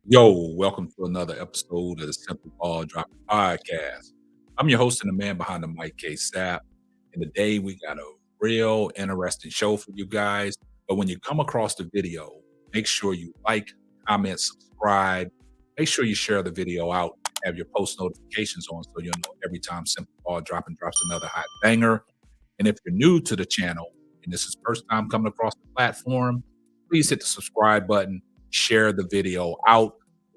Yo, welcome to another episode of the Simple Ball Dropping Podcast. I'm your host and the man behind the mic, K Sap. And today we got a real interesting show for you guys. But when you come across the video, make sure you like, comment, subscribe. Make sure you share the video out, have your post notifications on so you'll know every time Simple Ball drops another hot banger. And if you're new to the channel and this is first time coming across the platform, please hit the subscribe button, share the video out,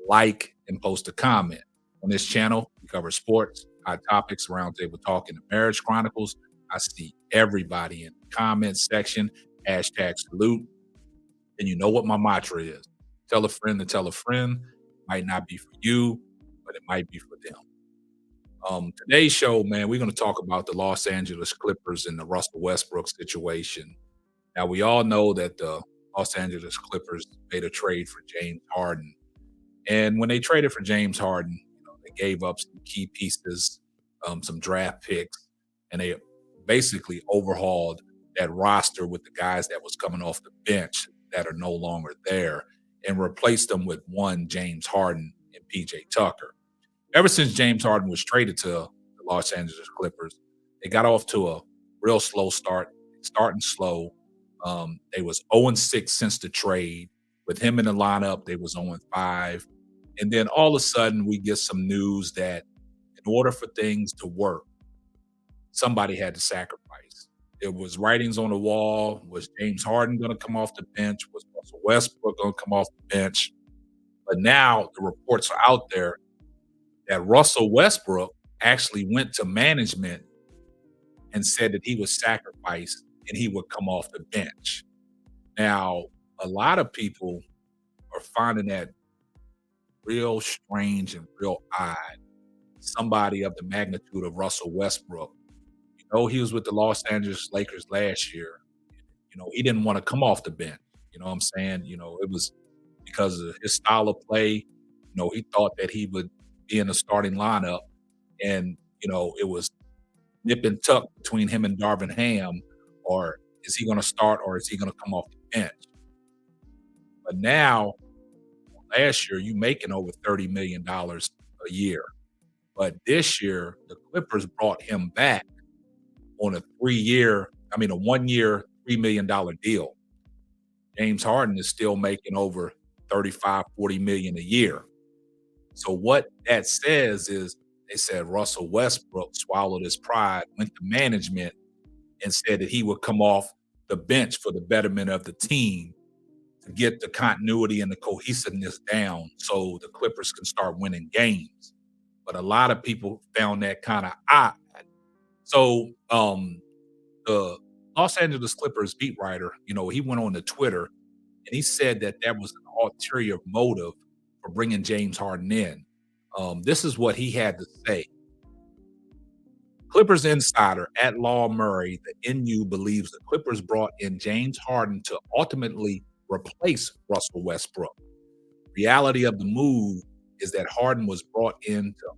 like, and post a comment. On this channel, we cover sports, hot topics, roundtable talk, and the marriage chronicles. I see everybody in the comment section, hashtag salute. And you know what my mantra is. Tell a friend to tell a friend. Might not be for you, but it might be for them. Today's show, man, we're going to talk about the Los Angeles Clippers and the Russell Westbrook situation. Now, we all know that the Los Angeles Clippers made a trade for James Harden. And when they traded for James Harden, they gave up some key pieces, some draft picks, and they basically overhauled that roster with the guys that was coming off the bench that are no longer there and replaced them with one James Harden and PJ Tucker. Ever since James Harden was traded to the Los Angeles Clippers, they got off to a real slow start, starting slow. They was 0-6 since the trade. With him in the lineup, they was 0-5. And then all of a sudden, we get some news that in order for things to work, somebody had to sacrifice. It was writings on the wall. Was James Harden going to come off the bench? Was Russell Westbrook going to come off the bench? But now the reports are out there that Russell Westbrook actually went to management and said that he was sacrificed and he would come off the bench. Now, a lot of people are finding that real strange and real odd. Somebody of the magnitude of Russell Westbrook. He was with the Los Angeles Lakers last year. He didn't want to come off the bench. You know what I'm saying? It was because of his style of play. He thought that he would be in the starting lineup. And, it was nip and tuck between him and Darvin Ham, or is he going to start or is he going to come off the bench? But now, last year, you making over $30 million a year. But this year, the Clippers brought him back on a 1-year, $3 million deal. James Harden is still making over 35, 40 million a year. So what that says is they said Russell Westbrook swallowed his pride, went to management and said that he would come off the bench for the betterment of the team to get the continuity and the cohesiveness down so the Clippers can start winning games. But a lot of people found that kind of odd. So the Los Angeles Clippers beat writer, he went on to Twitter and he said that that was an ulterior motive for bringing James Harden in. This is what he had to say. Clippers insider at Law Murray, the NU believes the Clippers brought in James Harden to ultimately replace Russell Westbrook. Reality of the move is that Harden was brought in to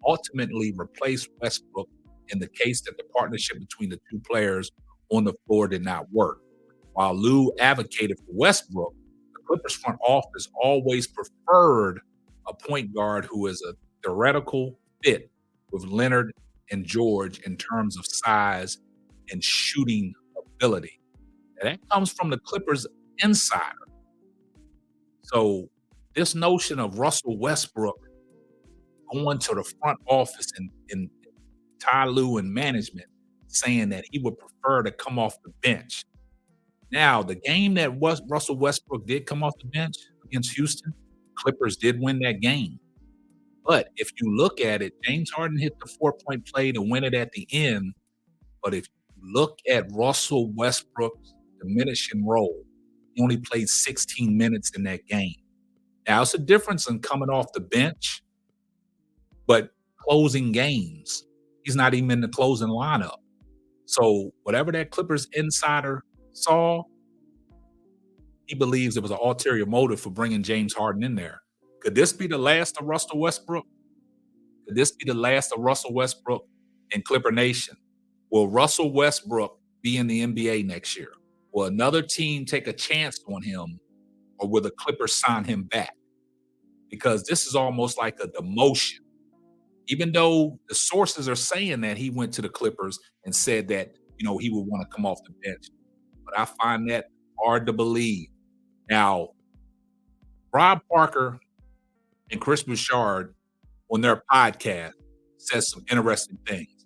ultimately replace Westbrook in the case that the partnership between the two players on the floor did not work. While Lou advocated for Westbrook, the Clippers front office always preferred a point guard who is a theoretical fit with Leonard and George in terms of size and shooting ability. And that comes from the Clippers insider. So this notion of Russell Westbrook going to the front office and Ty Lue and management saying that he would prefer to come off the bench. Now, the game that Russell Westbrook did come off the bench against Houston, Clippers did win that game. But if you look at it, James Harden hit the 4-point play to win it at the end. But if you look at Russell Westbrook's diminishing role, he only played 16 minutes in that game. Now, it's a difference in coming off the bench, but closing games, he's not even in the closing lineup. So whatever that Clippers insider saw, he believes it was an ulterior motive for bringing James Harden in there. Could this be the last of Russell Westbrook? Could this be the last of Russell Westbrook in Clipper Nation? Will Russell Westbrook be in the NBA next year? Will another team take a chance on him, or will the Clippers sign him back? because this is almost like a demotion. Even though the sources are saying that he went to the Clippers and said that, he would want to come off the bench. But I find that hard to believe. Now, Rob Parker and Chris Bouchard on their podcast says some interesting things.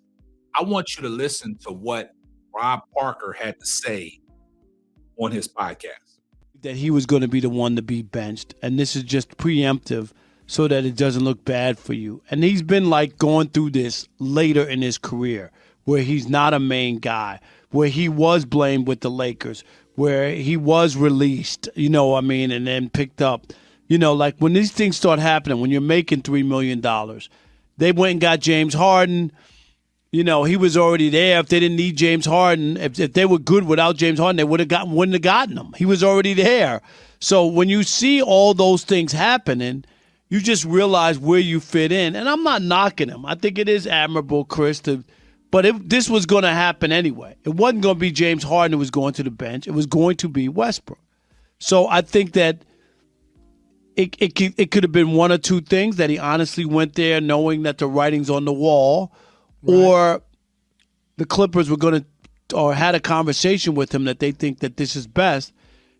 I want you to listen to what Rob Parker had to say on his podcast. That he was going to be the one to be benched, and this is just preemptive so that it doesn't look bad for you. And he's been like going through this later in his career where he's not a main guy, where he was blamed with the Lakers, where he was released, and then picked up. Like when these things start happening, when you're making $3 million, they went and got James Harden. He was already there. If they didn't need James Harden, if they were good without James Harden, they wouldn't have gotten him. He was already there. So when you see all those things happening, you just realize where you fit in. And I'm not knocking him. I think it is admirable, Chris, but this was going to happen anyway. It wasn't going to be James Harden who was going to the bench. It was going to be Westbrook. So I think that it could have been one or two things, that he honestly went there knowing that the writing's on the wall, right, or the Clippers were going to, or had a conversation with him that they think that this is best.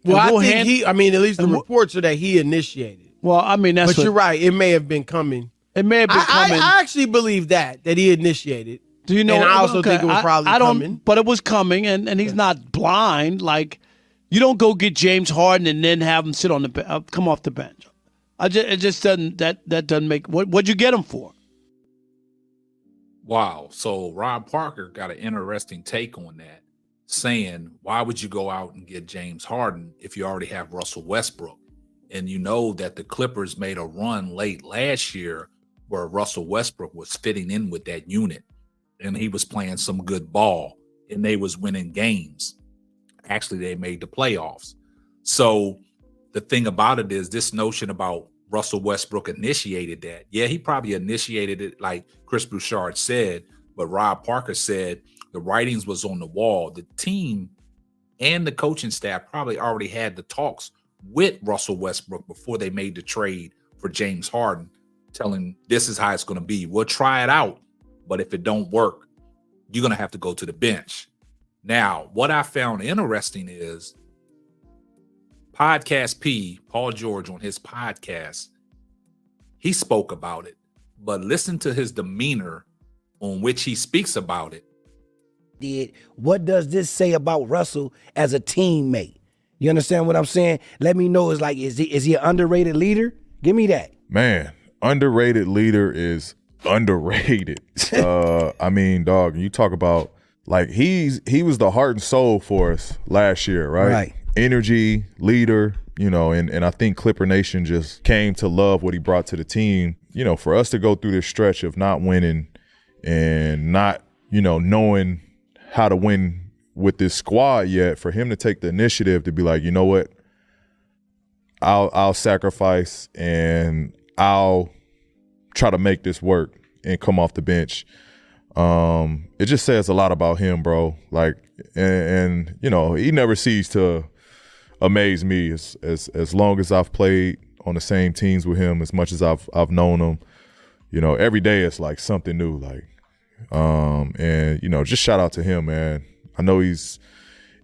Well, I think at least the reports are that he initiated. Well, that's but you're right. It may have been coming. It may have been coming. I actually believe that he initiated. Do you know? And I also think it was probably coming. But it was coming, and he's not blind. Like, you don't go get James Harden and then have him sit on the come off the bench. It just doesn't. That doesn't make. What'd you get him for? Wow. So Rob Parker got an interesting take on that, saying, why would you go out and get James Harden if you already have Russell Westbrook? And you know that the Clippers made a run late last year where Russell Westbrook was fitting in with that unit, and he was playing some good ball, and they was winning games. Actually, they made the playoffs. So the thing about it is this notion about Russell Westbrook initiated that. Yeah, he probably initiated it like Chris Bouchard said, but Rob Parker said the writings was on the wall. The team and the coaching staff probably already had the talks with Russell Westbrook before they made the trade for James Harden, telling this is how it's going to be. We'll try it out, but if it don't work, you're going to have to go to the bench. Now, what I found interesting is Podcast P, Paul George, on his podcast, he spoke about it, but listen to his demeanor on which he speaks about it. What does this say about Russell as a teammate? You understand what I'm saying? Let me know. Is he an underrated leader? Give me that. Man, underrated leader is underrated. Dog, you talk about, like, he was the heart and soul for us last year, right? Right. Energy, leader, and I think Clipper Nation just came to love what he brought to the team. For us to go through this stretch of not winning and not, knowing how to win with this squad yet, for him to take the initiative to be like, you know what, I'll sacrifice and I'll try to make this work and come off the bench. It just says a lot about him, bro. Like, and he never ceased to amaze me as long as I've played on the same teams with him, as much as I've known him. Every day it's like something new. Like, and just shout out to him, man. I know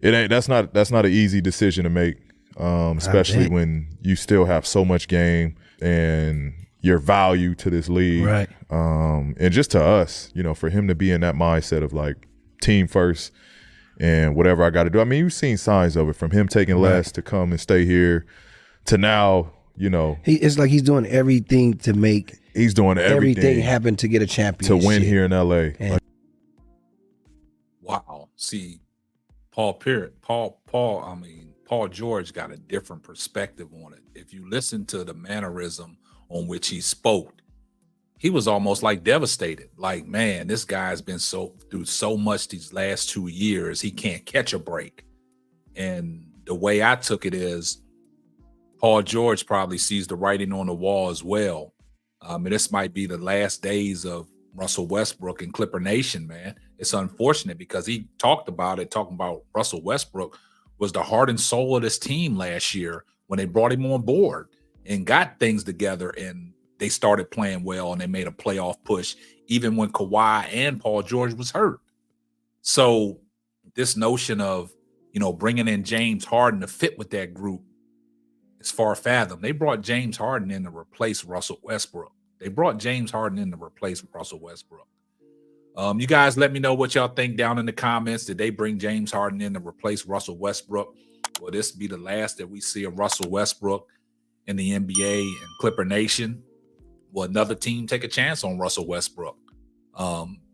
that's not an easy decision to make, especially when you still have so much game and your value to this league. Right. And just to us, for him to be in that mindset of like team first and whatever I got to do. I mean, you've seen signs of it, from him taking less to come and stay here to now, it's like he's doing everything to make everything happen to get a championship, to win here in LA. Wow. See, Paul George got a different perspective on it. If you listen to the mannerism on which he spoke, he was almost like devastated. Like, man, this guy's been through so much these last 2 years, he can't catch a break. And the way I took it is Paul George probably sees the writing on the wall as well. And this might be the last days of Russell Westbrook and Clipper Nation, man. It's unfortunate because he talking about Russell Westbrook was the heart and soul of this team last year when they brought him on board. and got things together, and they started playing well, and they made a playoff push even when Kawhi and Paul George was hurt. So this notion of, bringing in James Harden to fit with that group is far-fathomed. They brought James Harden in to replace Russell Westbrook. You guys let me know what y'all think down in the comments. Did they bring James Harden in to replace Russell Westbrook? Will this be the last that we see of Russell Westbrook in the NBA and Clipper Nation? Will another team take a chance on Russell Westbrook?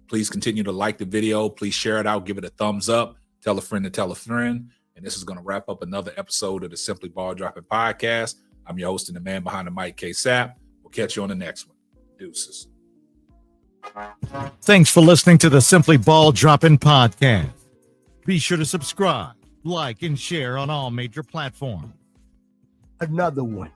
Please continue to like the video. Please share it out. Give it a thumbs up. Tell a friend to tell a friend. And this is going to wrap up another episode of the Simply Ball Dropping Podcast. I'm your host and the man behind the mic, K Sapp. We'll catch you on the next one. Deuces. Thanks for listening to the Simply Ball Dropping Podcast. Be sure to subscribe, like, and share on all major platforms. Another one.